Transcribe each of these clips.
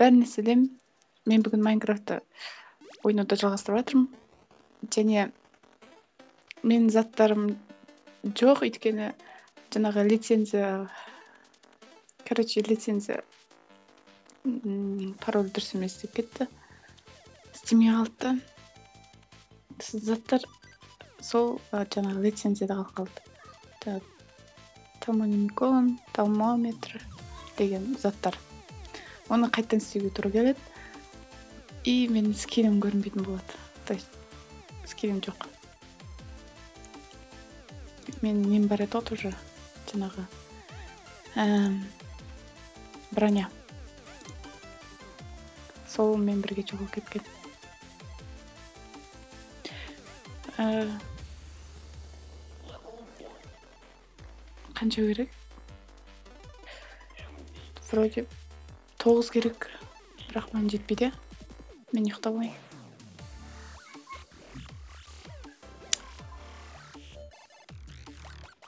бәріне сәлем. Мен бүгін Майнкрафтты ойнауды жалғастырып жатырмын. Және менің заттарым жоқ, өйткені жаңағы лицензия пароль дұрыс емес деп кетті. Істемей қалды. Заттар сол жаңағы лицензияда қалып қалды. Томоникон, термометр деген заттар. Оны қайтадан істеуге тура келеді. И менің скинім көрінбейтін болады. То есть скинім жоқ. Мен нем бар еді ғой уже жаңағы броня. Сол мен бірге жоғалып кеткен. Қанша керек? Вроде 9 керек. Бірақ маған жетпейді. Мен ұйықтап алайын.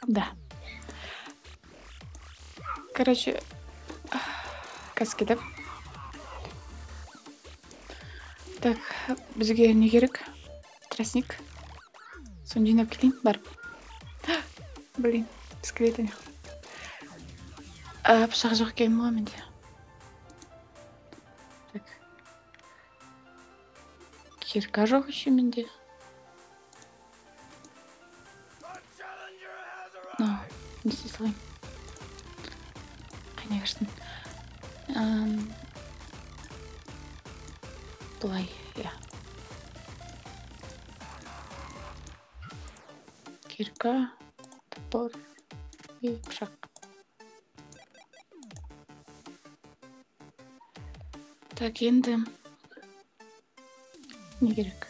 Да. Короче, каскетіп. Так, бізге не керек? Тростник. Соны жинап келейін, барып. Блин, скелетіне. Пышақ жоқ екен ғой менде. Так. Кирка жоқ еще менде. Не істей салайын. Қайнай кірсін. Былай, я. Кирка, топор и пышақ. Так, енді не керек?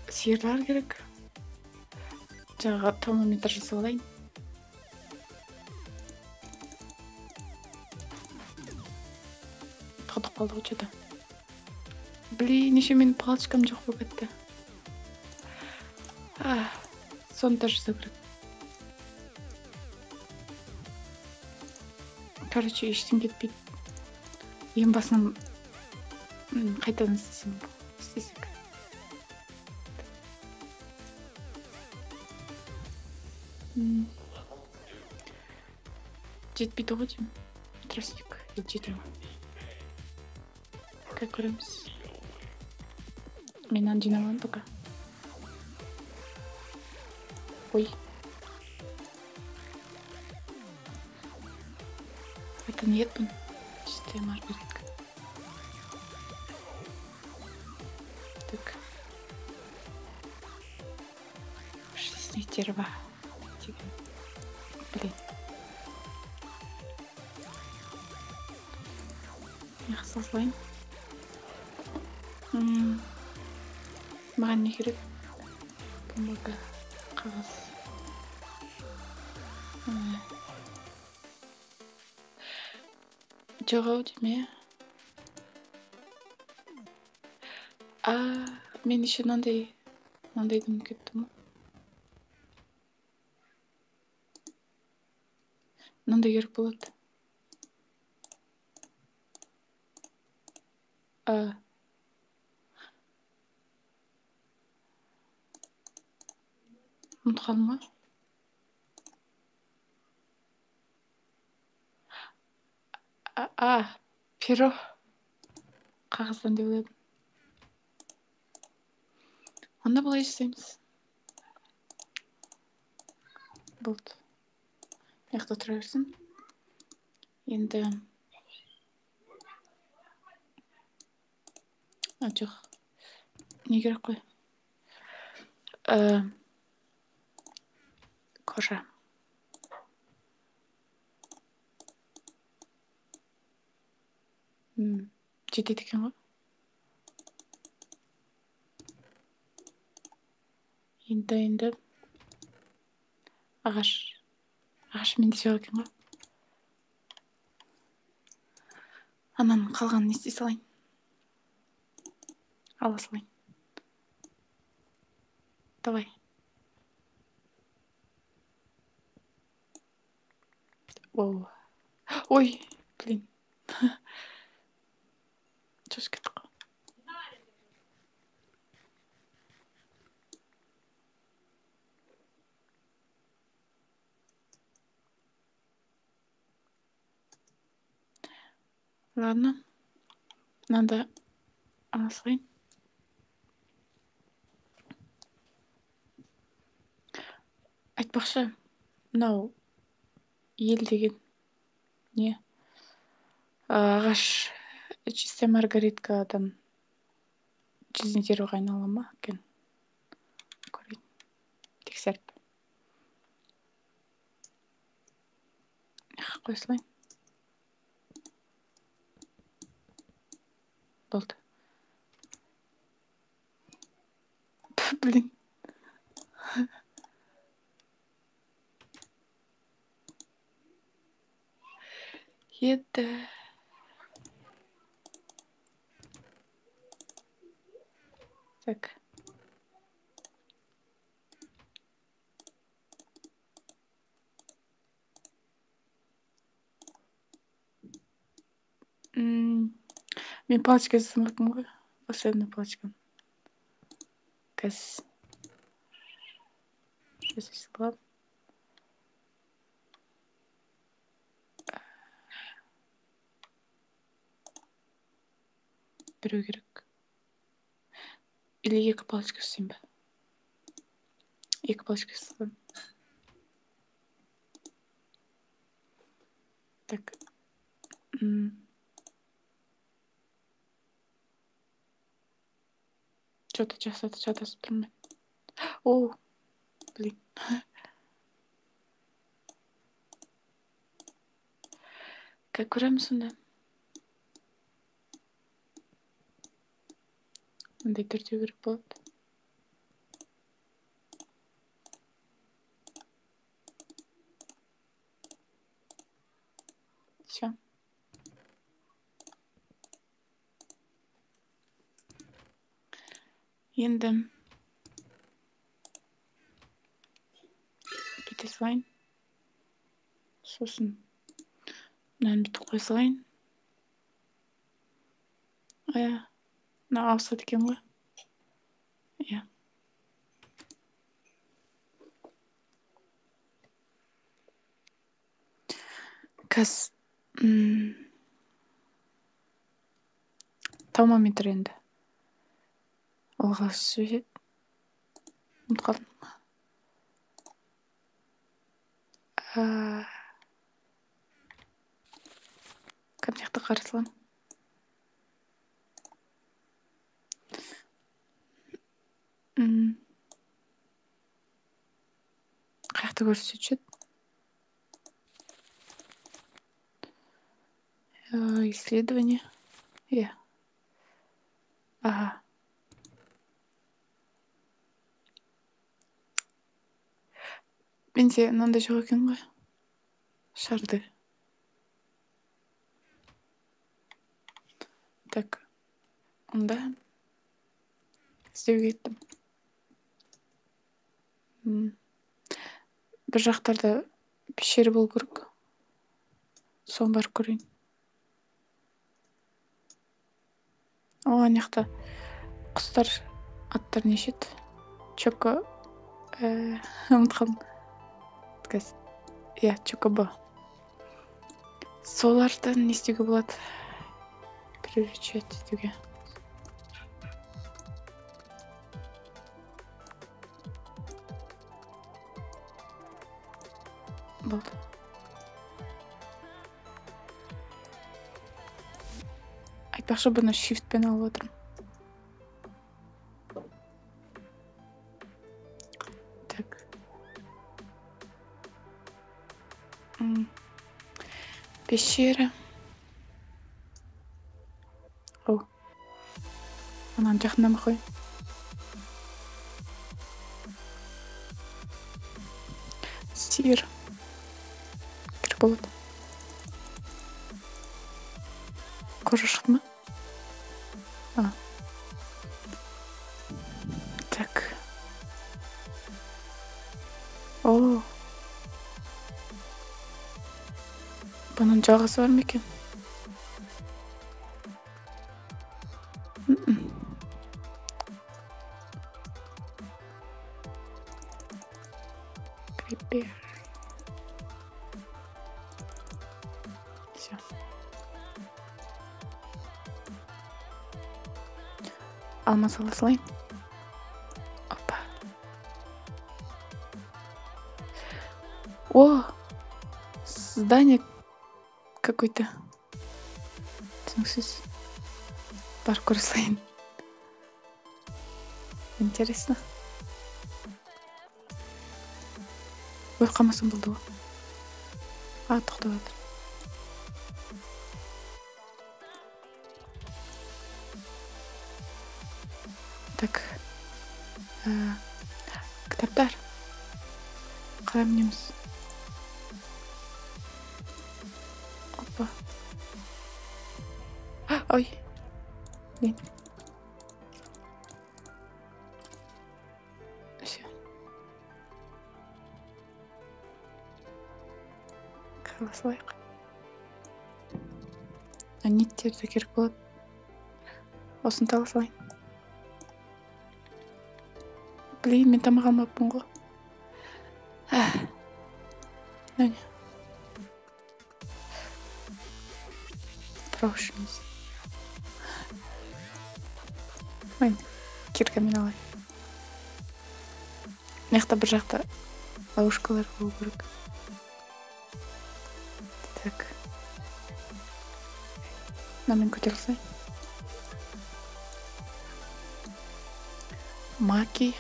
Сиырлар керек. Жаңағы термометр жасап алайын. Тоқтап қалды ғой что-то. Блин, еще менің палочкам жоқ болып кетті. Соны да жасау керек. Короче, ештен кетпейді. Ең басынан қайтадан істесек. Жетпейді ғой деймін. Тростник. Жете ма? Как көреміз? Мен аны жинамадым пока. Ой. Это нет, бұн. Чистая маргаритка. Так. Шестный дерево. Блин. Я салайын. Маған не керек? Бумага, қағаз. Жоқ-ау деме. Мен еще мынандайды ұмытып кеттім. Мынандай керек болады. Ұмытып қалдым ба? Перо. Қағаздан деп ойладым. Онда былай жасаймыз. Болды. Яқта тұра берсін. Енді... Жоқ. Не керек қой? Кожа. Жетеді екен ғой. Енді ағаш менде жоқ екен ғой. Ананың қалғанын не істей салайын? Ала салайын. Давай. Ой, блин. Шошып кеттік қой. Ладно. Надо асығайын. Айтпақшы, мынау ел деген не? Ағаш чистая маргариткадан жүзіне дереуге айнала ма екен? Көрейін. Тексеріп. Қоя салайын. Болды. Блин. Еді. Так. Мен палочка жасамаппын ғой. Волшебный палочканы. Қазір жасай саламын. Біреу керек. Или екі палочка жасайын ба? Екі палочка жасаймын. Так. Что-то жасатып тұрмын. О, блин. Как көреміз сонда? Мындай түрде керек болады. Все. Енді бүйте салайын. Сосын мынаны бүйтіп қоя салайын. Мына ауысады екен ғой. Иә. Қазір термометр енді. Ол қалай сөйледі? Ұмытып қалдым. Кім жақта қарасылам? Қаяқта көрсетші? Исследование. Иә. Ага. Менде мынандай жоқ екен ғой. Шарды. Так. Онда іздеуге кеттім. Бір жақтарда пещера болу керек. Соны барып көрейін. Ана жақта құстар аттары неше еді? Чоко. Ұмытып қалдым. Иә, чокобо. Солардан не істеуге болады? Приручать етуге. Болды. Айтпақшы, бұны shiftпен алып отырмын. Так. Пещера. О. Ананы жақындама қой. Сир. Кір болады. Кожа шықты ма? Так. О. Бұның жалғасы бар ма екен? Repair. Все. Алмаз ала салайын. Опа. О, здание какой-то. Түсініксіз. Барып көре салайын. Интересно. Ой, қалмасам болды ғой. Тоқтап жатыр. Так. Кітаптар. Қалай мінеміз? Опа. Ой. Блин. Все. Қала салайық. Неттерді керек болады. Осыны тала салайын. Блин, мен тамақ алмаппын ғой. Әне. Прошимыз. Ой, киркамен алайын. Мына бір жақта ловушкалар болу керек. Так. Мынамен көтере салайын. Маки.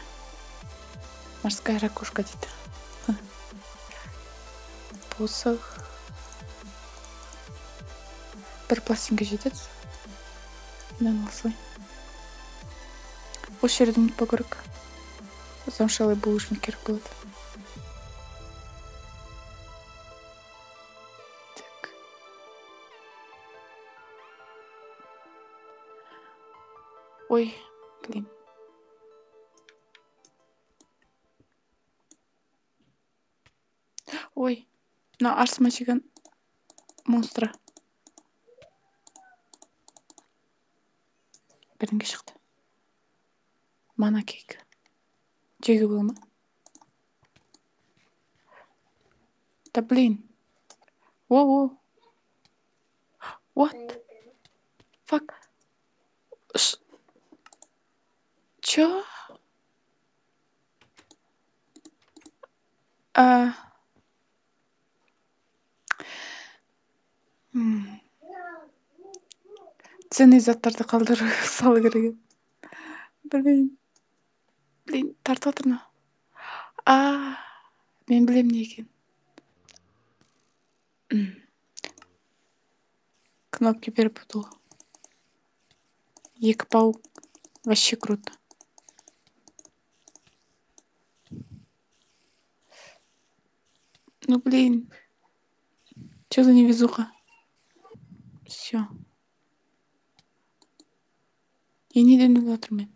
Морская ракушка дейді. Посох. Бір пластинка жетеді. Мынаны ала салайын. Осы жерді ұмытпау керек. Замшелый булыжник керек болады. Так. Ой, блин. Ой, мына арсыма жеген монстра. Бірінге шықты. Мана кейк. Жеге бола ма? Да блин. Воу. What? Fuck. Чё? Ценный заттарды қалдырып салу керек. Блин, тартып отыр ма? Мен білем не екен. Кнопки перепутал. Екі паук. Вообще круто. Ну блин. Что за невезуха? Все. Я неден өліп жатырмын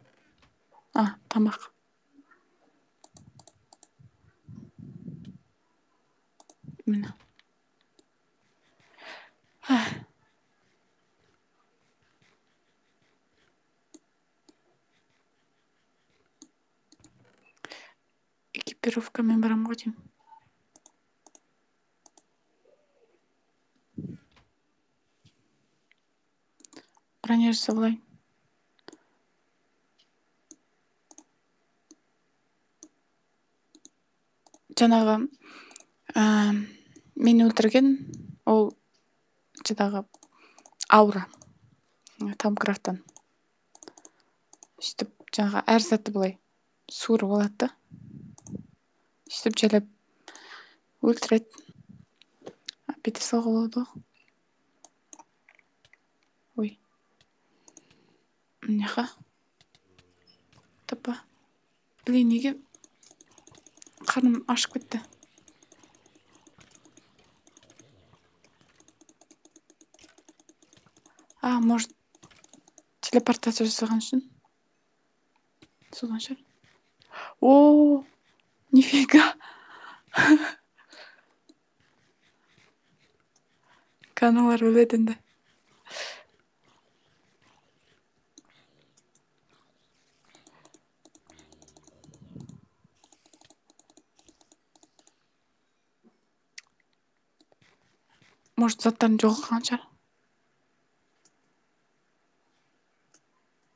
мен. Тамақ. Міне. Экипировкамен барамын ғой деймін. Броня жасап алайын. Жаңағы мені өлтірген ол жаңағы аура. Том Крафттан. Сөйтіп жаңағы әр затты былай суырып алады да. Сөйтіп жайлап өлтіреді. Бүйте салуға болады ғой. Ой. Мынақа. Тапа. Блин, неге қарным ашып кетті. Может, телепортация жасаған үшін? Содан шығар. О, нифига. Каналар өледі енді. Может, заттарын жоғалтқан шығар.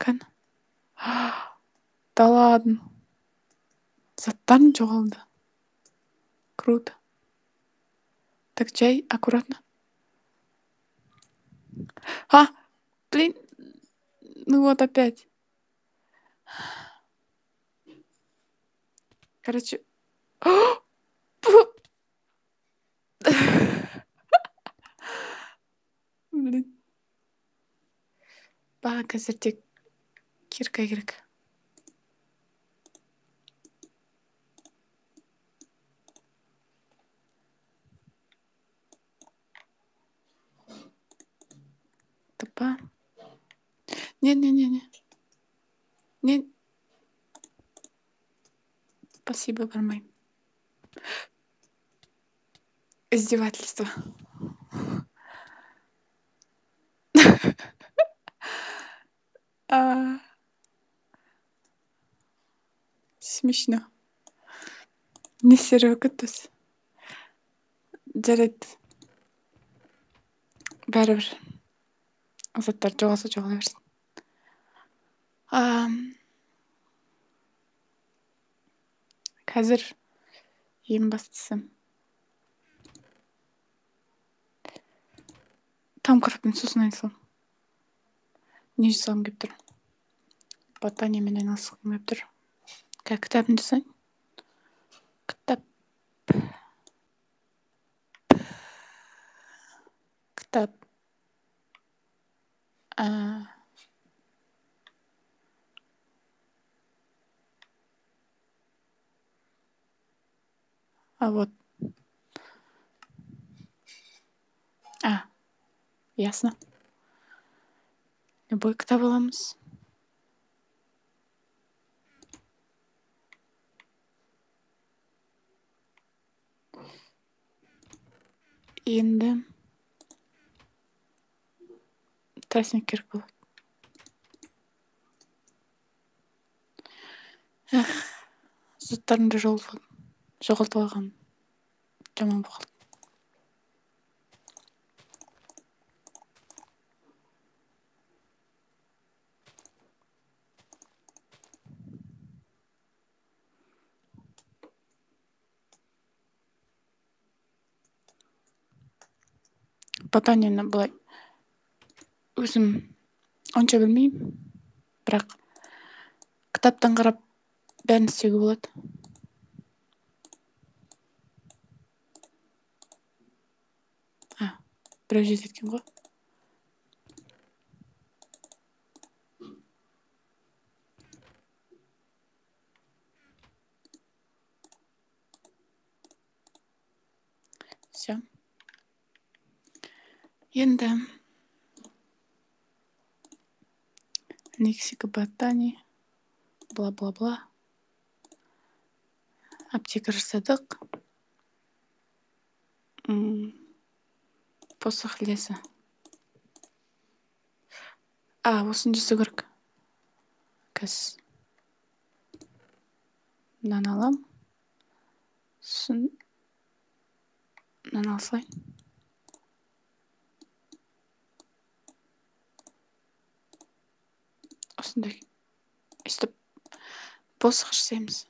Кәні. Да ладно. Заттарың жоғалды. Круто. Так, чай, аккуратно. Блин. Ну вот опять. Короче. Блин. Маған қазір тек кирка керек. Тапа. Не. Не. Спасибо, бармайм. Издевательство. Смешно. Не серега түс. Жарайды. Бәрібір. Заттар жоғалса жоғала берсін. Қазір ең бастысы. Там қырықпен сосын айналысам. Не жасағым келіп тұр? Ботаниямен айналысқым келіп тұр. Кітабымды жасайын. Кітап. Вот. Ясно. Любой кітап аламыз. Енді тростник керек болады. Заттарымды жоғалтып алғаным жаман болды. Ботанияны былай өзім онша білмеймін, бірақ кітаптан қарап бәрін істеуге болады. Біреу жеткен ғой. Все. Енді лексика ботании, бла-бла-бла. Аптека жасадық. Посох леса. Осыны жасау керек. Қазір мынаны алам. Сосын мынаны алсайын. Осындай. Өстіп посох жасаймыз.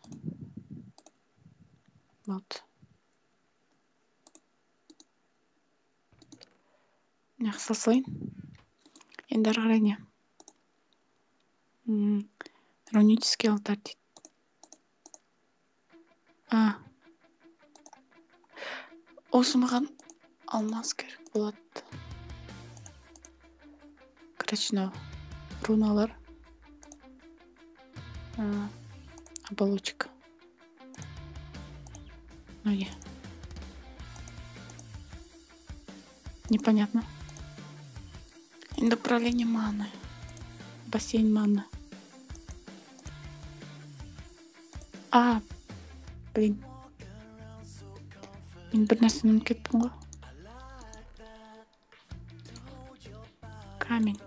Вот. Жақсы салайын. Енді ары қарай не? Рунический алтарь дейді. Осы маған алмаз керек болады. Короче, мынау руналар. Оболочка. Не. Непонятно. Направление маны. Бассейн маны. Блин. Мен бір нәрсені ұмытып кеттім ғой. Камень.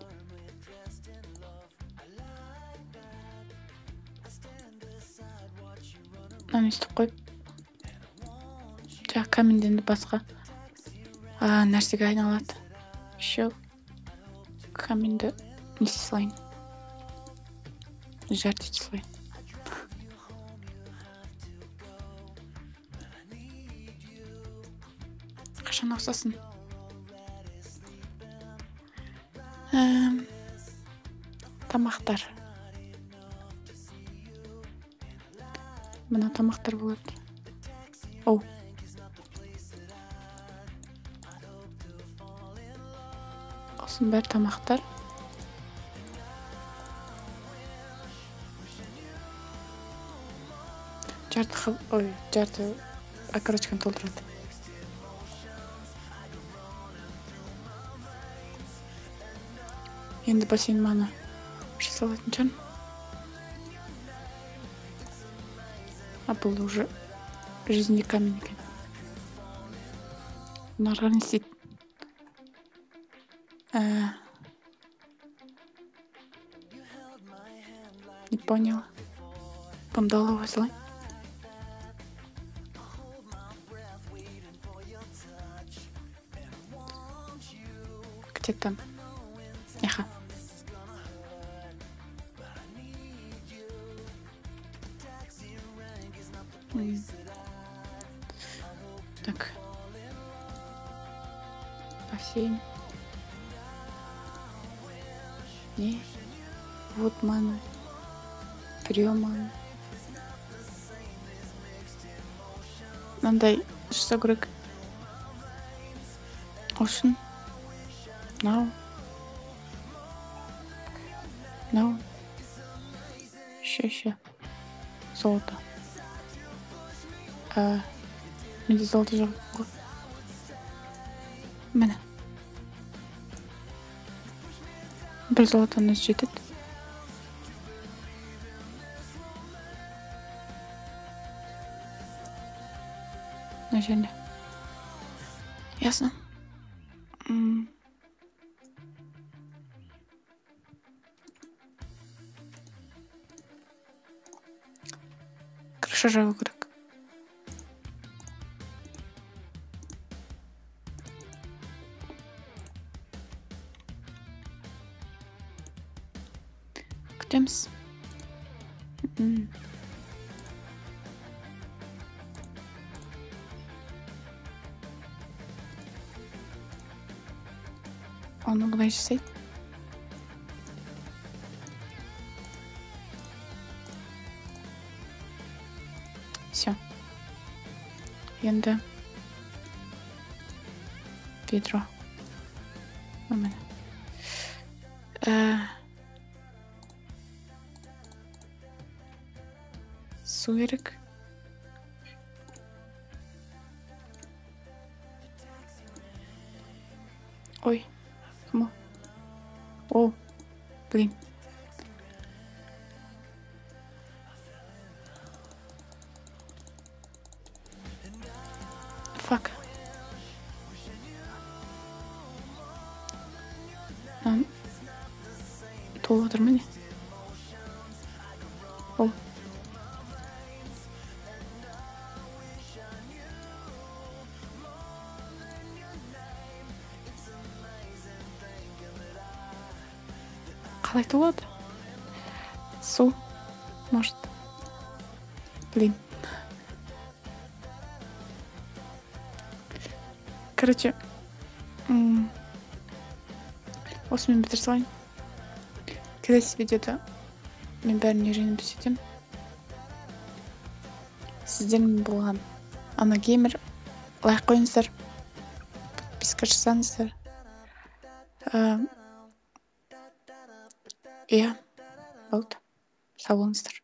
Мынаны өстіп қойып. Каменден басқа нәрсеге айналады. Еще каменді не істей салайын, жарты ете салайын. Қашан ұқсасын? Тамақтар. Мына тамақтар болады. Оу. Осының бәрі тамақтар. Жарты окорочканы толтырады. Енді бассейн маны жасалатын шығар. Бұл уже жизненный камень екен. Нарға не істейді? Не поняла. Помдала салайын. Где там? Яха. Так. Бассейн. Не. Вот мана. Приема. Мындай жасау керек. Ocean. Now. Еще. Золото. Менде золото жоқ қой. Міне. Бір золотаны жетеді. Мына жерде. Ясно. Крыша жағу керек. Күтеміз. Оны бұлай жасайды. Все. Енді ведро. Міне. Су керек. Ой. Кому? О, блин. Фак. Толып отыр ма не? О. Қалай толады? Су. Может. Блин. Короче. Осымен бітір салайын. Келесі видеода мен бәріне жайнап сөйтем. Сіздермен болған Ана Геймер. Лайк қойыңыздар. Подписка жасаңыздар. Иә, болды. Сау болыңыздар.